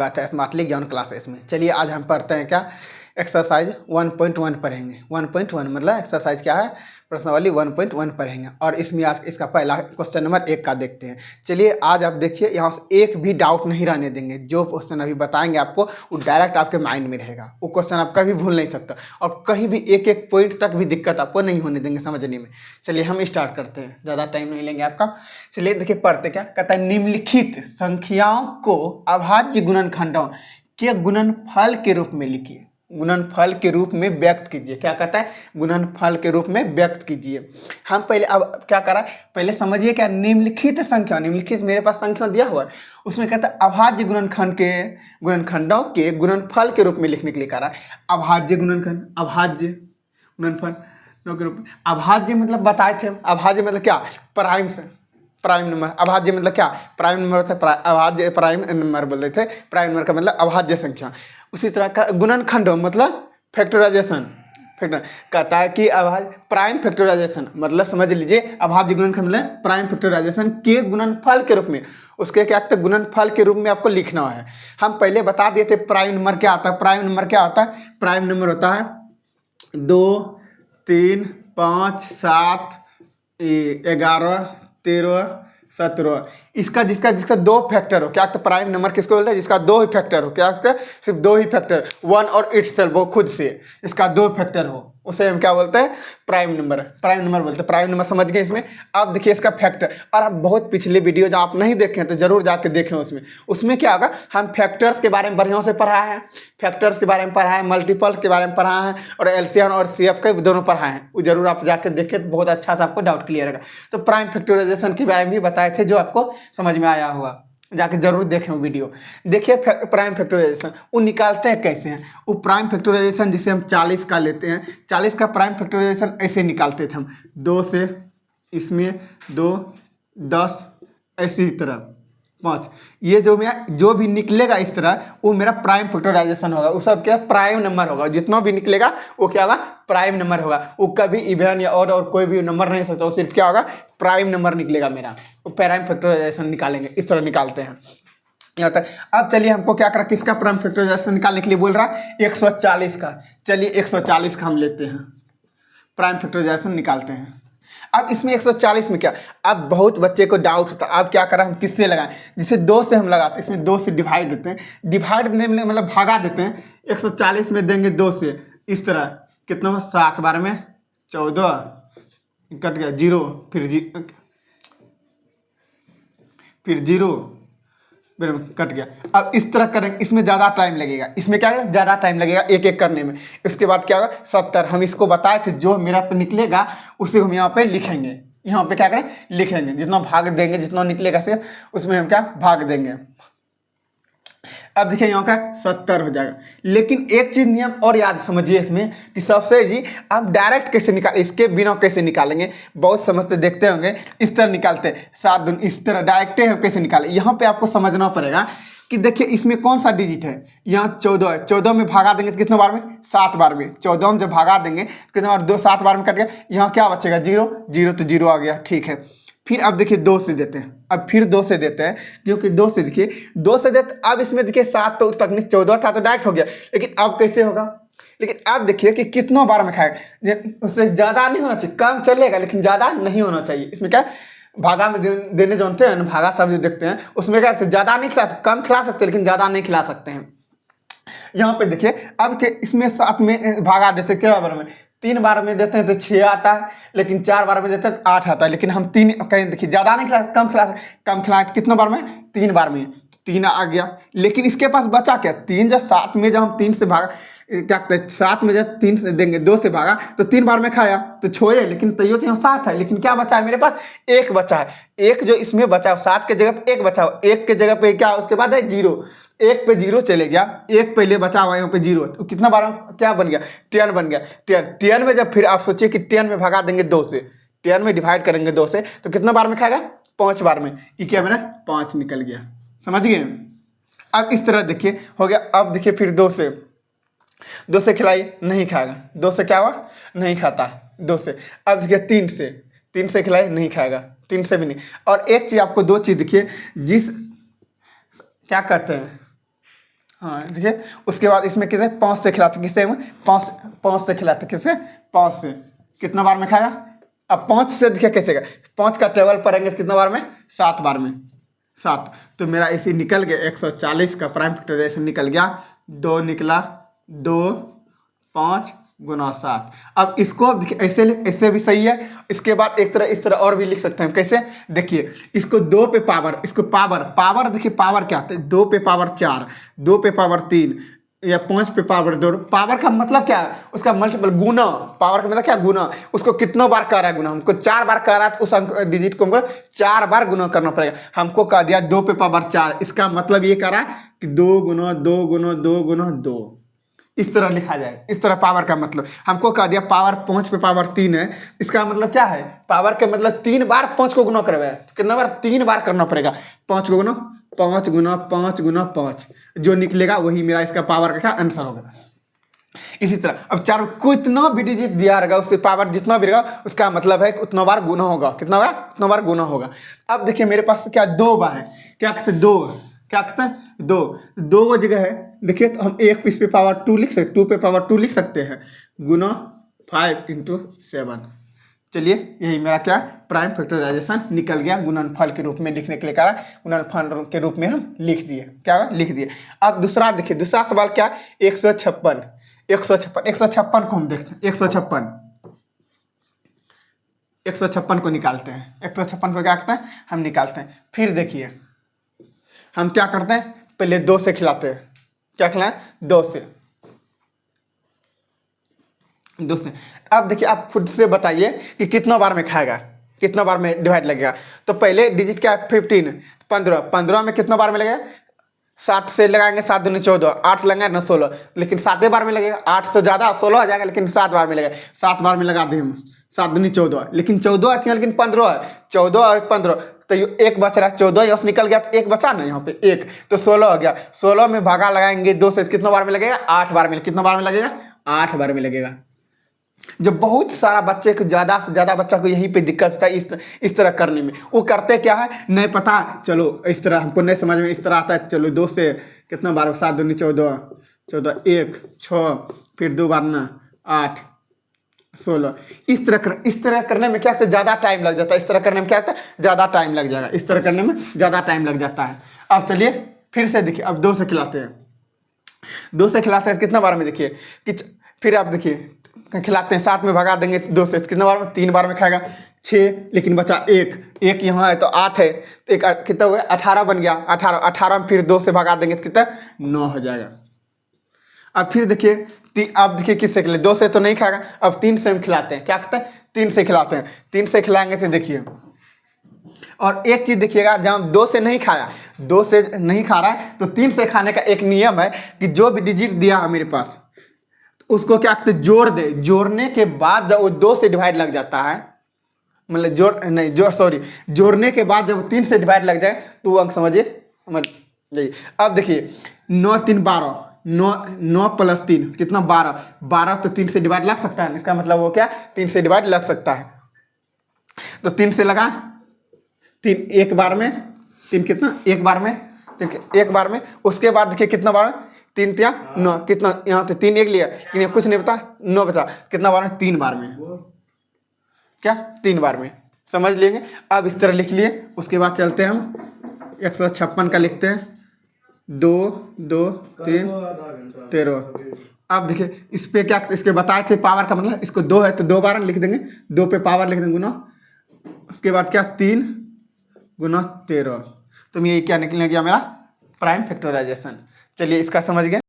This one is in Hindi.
बात है स्मार्टली ज्ञान क्लासेस में। चलिए आज हम पढ़ते हैं क्या, एक्सरसाइज 1.1 पढ़ेंगे। 1.1 मतलब एक्सरसाइज क्या है, प्रश्नावली 1.1 पढ़ेंगे। और इसमें आज इसका पहला क्वेश्चन नंबर 1 का देखते हैं। चलिए आज आप देखिए, यहाँ से एक भी डाउट नहीं रहने देंगे। जो क्वेश्चन अभी बताएंगे आपको वो डायरेक्ट आपके माइंड में रहेगा, वो क्वेश्चन आप कभी भूल नहीं सकता, और कहीं भी एक एक पॉइंट तक भी दिक्कत आपको नहीं होने देंगे समझने में। चलिए हम स्टार्ट करते हैं, ज़्यादा टाइम नहीं लेंगे आपका। चलिए देखिए पढ़ते क्या कहता है, निम्नलिखित संख्याओं को अभाज्य गुणनखंडों के गुणनफल के रूप में लिखिए। गुणनफल के रूप में व्यक्त कीजिए। क्या कहता है, गुणनफल के रूप में व्यक्त कीजिए। हम पहले अब क्या करा, पहले समझिए क्या, निम्नलिखित संख्या, निम्नलिखित मेरे पास संख्या दिया हुआ है, उसमें कहता है अभाज्य गुणनखंड के गुणनखंडों के गुणनफल के रूप में लिखने के लिए कह रहा है। अभाज्य गुणनखंड, अभाज्य गुणनफल के रूप में। अभाज्य मतलब बताए थे हम, अभाज्य मतलब क्या, प्राइम से प्राइम नंबर। अभाज्य मतलब क्या, प्राइम नंबर होता है, अभाज्य प्राइम नंबर बोल रहे थे। प्राइम नंबर का मतलब अभाज्य संख्या। उसी तरह का गुणनखंड मतलब फैक्टराइजेशन। फैक्टर कहता है कि अभाज्य प्राइम फैक्टराइजेशन मतलब समझ लीजिए, अभाज्य गुणनखंड मतलब प्राइम फैक्टराइजेशन के गुणनफल के रूप में, उसके क्या कहते हैं, गुणनफल के रूप में आपको लिखना है। हम पहले बता दिए थे प्राइम नंबर क्या आता है। प्राइम नंबर क्या होता है, प्राइम नंबर होता है 2, 3, 5, 7, 11, 13, 17। इसका जिसका जिसका दो फैक्टर हो, क्या कहते हैं, प्राइम नंबर किसको बोलते हैं, जिसका दो ही फैक्टर हो। क्या कहते हैं, सिर्फ दो ही फैक्टर, वन और इटसेल्फ, वो खुद से इसका दो फैक्टर हो, उसे हम क्या बोलते हैं, प्राइम नंबर। प्राइम नंबर बोलते हैं। प्राइम नंबर समझ गए इसमें। अब देखिए इसका फैक्टर, और आप बहुत पिछले वीडियो जो आप नहीं देखे तो जरूर जाके देखें। उसमें क्या होगा, हम फैक्टर्स के बारे में बढ़िया से पढ़ा है, फैक्टर्स के बारे में पढ़ा है, मल्टीपल के बारे में पढ़ा है, और एलसीएम और सीएफ के दोनों पढ़ा है। वो जरूर आप जाके देखें तो बहुत अच्छा से आपको डाउट क्लियर होगा। तो प्राइम फैक्टराइजेशन के बारे में भी बताए थे, जो आपको समझ में आया होगा, जाके जरूर देखें वो वीडियो। देखिए प्राइम फैक्टराइजेशन वो निकालते हैं कैसे हैं। वो प्राइम फैक्टराइजेशन जिसे हम 40 का लेते हैं, 40 का प्राइम फैक्टराइजेशन ऐसे निकालते थे हम, 2 से इसमें 2, 10, ऐसी तरह 5। ये जो भी निकलेगा इस तरह, वो मेरा प्राइम फैक्टराइजेशन होगा। वो सब क्या, प्राइम नंबर होगा। जितना भी निकलेगा वो क्या होगा, प्राइम नंबर होगा। वो कभी इवन या और कोई भी नंबर नहीं सकता, वो सिर्फ क्या होगा, प्राइम नंबर निकलेगा मेरा। वो प्राइम फैक्टराइजेशन निकालेंगे, इस तरह निकालते हैं यहाँ तक। अब चलिए हमको क्या करा, किसका प्राइम फैक्टराइजेशन निकालने के लिए बोल रहा है, 140 का। चलिए 140 का हम लेते हैं, प्राइम फैक्टराइजेशन निकालते हैं। अब इसमें 140 में क्या, अब बहुत बच्चे को डाउट होता है, अब क्या करें, हम किससे लगाएं, जिसे 2 से हम लगाते हैं, इसमें 2 से डिवाइड देते हैं। डिवाइड देने में मतलब भागा देते हैं। 140 में देंगे 2 से, इस तरह कितना, 7 बार में 14, कट गया 0, फिर 0, फिर कट गया। अब इस तरह करेंगे, इसमें ज़्यादा टाइम लगेगा। इसमें क्या है, ज़्यादा टाइम लगेगा एक एक करने में। इसके बाद क्या होगा, 70। हम इसको बताए थे, जो मेरा पे निकलेगा उसे हम यहाँ पे लिखेंगे। यहाँ पे क्या करें, लिखेंगे, जितना भाग देंगे, जितना निकलेगा से उसमें हम क्या भाग देंगे। अब देखिए यहाँ का 70 हो जाएगा। लेकिन एक चीज नियम और याद समझिए इसमें, कि सबसे जी आप डायरेक्ट कैसे निकाल, इसके बिना कैसे निकालेंगे, बहुत समझते देखते होंगे, इस तरह निकालते हैं 7 दूनी, इस तरह डायरेक्ट हम कैसे निकालें। यहाँ पे आपको समझना पड़ेगा कि देखिए इसमें कौन सा डिजिट है, यहाँ 14 है। 14 में भागा देंगे तो कितने बार में, 7 बार में। 14 में जब भागा देंगे कितने बार, 2, 7 बार में कट गया। यहाँ क्या बचेगा, 0, 0 तो 0 आ गया, ठीक है। फिर अब देखिए 2 से देते हैं, अब फिर 2 से देते हैं, क्योंकि 2 से देखिए 2 से देते। अब इसमें देखिए 7 तो तक 14 था तो डायरेक्ट हो गया, लेकिन अब कैसे होगा, लेकिन अब देखिए कि कितना बार में खाएगा। उससे ज़्यादा नहीं होना चाहिए, कम चलेगा लेकिन ज़्यादा नहीं होना चाहिए। इसमें क्या भागा में देने जानते हैं, भागा सब जो देखते हैं उसमें क्या, ज़्यादा नहीं खिला सकते, कम खिला सकते लेकिन ज़्यादा नहीं खिला सकते हैं। यहाँ पे देखिए अब के इसमें 7 में भागा देते क्या बार में, 3 बार में देते हैं तो 6 आता है, लेकिन 4 बार में देते हैं तो 8 आता है। लेकिन हम 3 कहीं देखिए ज़्यादा नहीं खिला, कम खिलाए तो कितना बार में, 3 बार में, 3 आ गया। लेकिन इसके पास बचा क्या, 3 जब 7 में जब हम 3 से भागा, क्या कहते हैं 7 में जब 3 से देंगे, 2 से भागा तो 3 बार में खाया तो छोड़े, लेकिन तैयो तो यहाँ 7 है। लेकिन क्या बचा है मेरे पास, 1 बचा है। एक जो इसमें बचा, 7 के जगह पे 1 बचा, 1 के जगह पे क्या, उसके बाद है 0, 1 पे 0 चले गया, 1 पहले बचा हुआ यहाँ पे 0, तो कितना बार क्या बन गया, 10 बन गया। 10 में जब फिर आप सोचिए कि 10 में भगा देंगे 2 से, 10 में डिवाइड करेंगे 2 से, तो कितना बार में खाएगा, 5 बार में। ये क्या मेरा 5 निकल गया, समझ गए। अब इस तरह देखिए हो गया। अब देखिए फिर 2 से खिलाई, नहीं खाएगा। 2 से क्या हुआ, नहीं खाता 2 से। अब देखिए 3 से खिलाई, नहीं खाएगा, 3 से भी नहीं। और एक चीज़ आपको, 2 चीज़ देखिए, जिस क्या कहते हैं, हाँ देखिए, उसके बाद इसमें किसे 5 से खिलाते, किससे 5 से खिलाते, किससे 5 से। कितना बार में खाएगा, अब 5 से देखिए कैसे का 5 का टेबल पढ़ेंगे कितना बार में, 7 बार में, 7। तो मेरा इसी निकल गया 140 का प्राइम फैक्टराइजेशन निकल गया, 2 निकला, 2 5 गुना 7। अब इसको देखिए ऐसे भी सही है। इसके बाद एक तरह इस तरह और भी लिख सकते हैं, कैसे देखिए, इसको 2 पे पावर, इसको पावर देखिए पावर क्या होता है, 2 पे पावर 4, 2 पे पावर 3 या 5 पे पावर 2। पावर का मतलब क्या है, उसका मल्टीपल, गुना। पावर का मतलब क्या, गुना। उसको कितनों बार कर रहा है गुना, हमको 4 बार कर रहा है, तो उस डिजिट को हमको 4 बार गुना करना पड़ेगा। हमको कह दिया 2 पे पावर 4, इसका मतलब ये कह रहा है कि 2 गुना 2 गुना 2 गुना 2, इस तरह लिखा जाए। इस तरह पावर का मतलब हमको कह दिया पावर 5 पे पावर 3 है, इसका मतलब क्या है, पावर के मतलब 3 बार 5 को गुना करवाए, कितना बार, 3 बार करना पड़ेगा। 5 को गुना 5 गुना 5 गुना 5, जो निकलेगा वही मेरा इसका पावर का आंसर होगा। इसी तरह अब 4 को इतना भी डिजिट दिया रहेगा, उससे पावर जितना भी रहेगा उसका मतलब है कि उतना बार गुना होगा, कितना बार, उतना बार गुना होगा। अब देखिए मेरे पास क्या 2 बार है, क्या कहते हैं 2, क्या कहते हैं 2 जगह है। देखिए तो हम 1 इस पे पावर 2 लिख सकते, 2 पे पावर 2 लिख सकते हैं, गुना 5 × 7। चलिए यही मेरा क्या प्राइम फैक्टराइजेशन निकल गया, गुणनफल के रूप में लिखने के लिए कहा, गुणनफल के रूप में हम लिख दिए, क्या लिख दिए। अब दूसरा देखिए, दूसरा सवाल क्या, 156 156 को हम देखते हैं, 156 को निकालते हैं, 156 को क्या करते हैं, हम निकालते हैं। फिर देखिए हम क्या करते हैं, पहले 2 से खिलाते हैं, क्या खिलाएं, 2 से। अब देखिए आप खुद से बताइए कि कितना बार में खाएगा, कितना बार में डिवाइड लगेगा। तो पहले डिजिट क्या है 15, 15 में कितना बार में लगेगा, 7 से लगाएंगे, 7 दूनी 14, 8 लगाएंगे ना 16, लेकिन 7 बार में लगेगा। 8 से ज़्यादा 16 आ जाएगा, लेकिन 7 बार में लगेगा, 7 बार में लगा दें हम, 7 दूनी 14, लेकिन 14 आती है, लेकिन 15 है, 14 और 15 तो एक बच रहा है, 14 यहाँ से निकल गया तो एक बचा ना यहाँ पे एक, तो 16 हो गया। 16 में भागा लगाएंगे 2 से, कितना बार में लगेगा, 8 बार में, कितना बार में लगेगा, 8 बार में लगेगा। जब बहुत सारा बच्चे को, ज़्यादा से ज़्यादा बच्चा को यहीं पे दिक्कत होता है इस तरह करने में। वो करते क्या है, नहीं पता, चलो इस तरह हमको नहीं समझ में, इस तरह आता है, चलो 2 से कितना बार, 7 दूनी 14, 14 1 6, फिर 2 बार ना 8 16। इस तरह करने में क्या होता है, ज़्यादा टाइम लग जाता है। इस तरह करने में क्या होता है, ज़्यादा टाइम लग जाएगा, इस तरह करने में ज़्यादा टाइम लग जाता है। अब चलिए फिर से देखिए, अब 2 से खिलाते हैं, 2 से खिलाते हैं कितना बार में, देखिए कि फिर आप देखिए खिलाते हैं, 7 में भगा देंगे 2 से, कितना बार में, 3 बार में खाएगा, 6, लेकिन बचा 1 यहाँ है तो 8 है, तो एक कितना हुआ, 18 बन गया, 18 में फिर 2 से भगा देंगे तो कितना, 9 हो जाएगा। अब फिर देखिए अब देखिए किससे खिलाए, 2 से तो नहीं खाएगा, अब 3 से हम खिलाते हैं, क्या कहते हैं, 3 से खिलाते हैं। 3 से खिलाएंगे तो देखिए, और एक चीज़ देखिएगा, जब 2 से नहीं खाया, 2 से नहीं खा रहा है, तो 3 से खाने का एक नियम है कि जो भी डिजिट दिया है मेरे पास, उसको क्या कहते हैं, जोड़ दे। जोड़ने के बाद जब वो 2 से डिवाइड लग जाता है, मतलब जोड़ने के बाद जब 3 से डिवाइड लग जाए तो वो अंक समझ जाइए। अब देखिए 9 3 12, 9 + 3 कितना, 12 तो 3 से डिवाइड लग सकता है, इसका मतलब वो क्या, 3 से डिवाइड लग सकता है। तो 3 से लगा, 3 एक बार में, 3 कितना, एक बार में, एक बार में। उसके बाद देखिए कितना बार, 3 3 9, कितना, यहाँ तो 3 एक लिया, लेकिन कुछ नहीं बता, 9 बचा, कितना बार में, 3 बार में, क्या 3 बार में, समझ लेंगे। अब इस तरह लिख लिए। उसके बाद चलते हैं हम 156 का लिखते हैं, 2 2 3 13। अब देखिए इस पे क्या, इसके बताए थे पावर का मतलब, इसको 2 है तो 2 बार लिख देंगे, 2 पे पावर लिख देंगे गुना, उसके बाद क्या 3 गुना 13। तो ये क्या निकलने गया मेरा प्राइम फैक्टराइजेशन। चलिए इसका समझ गए।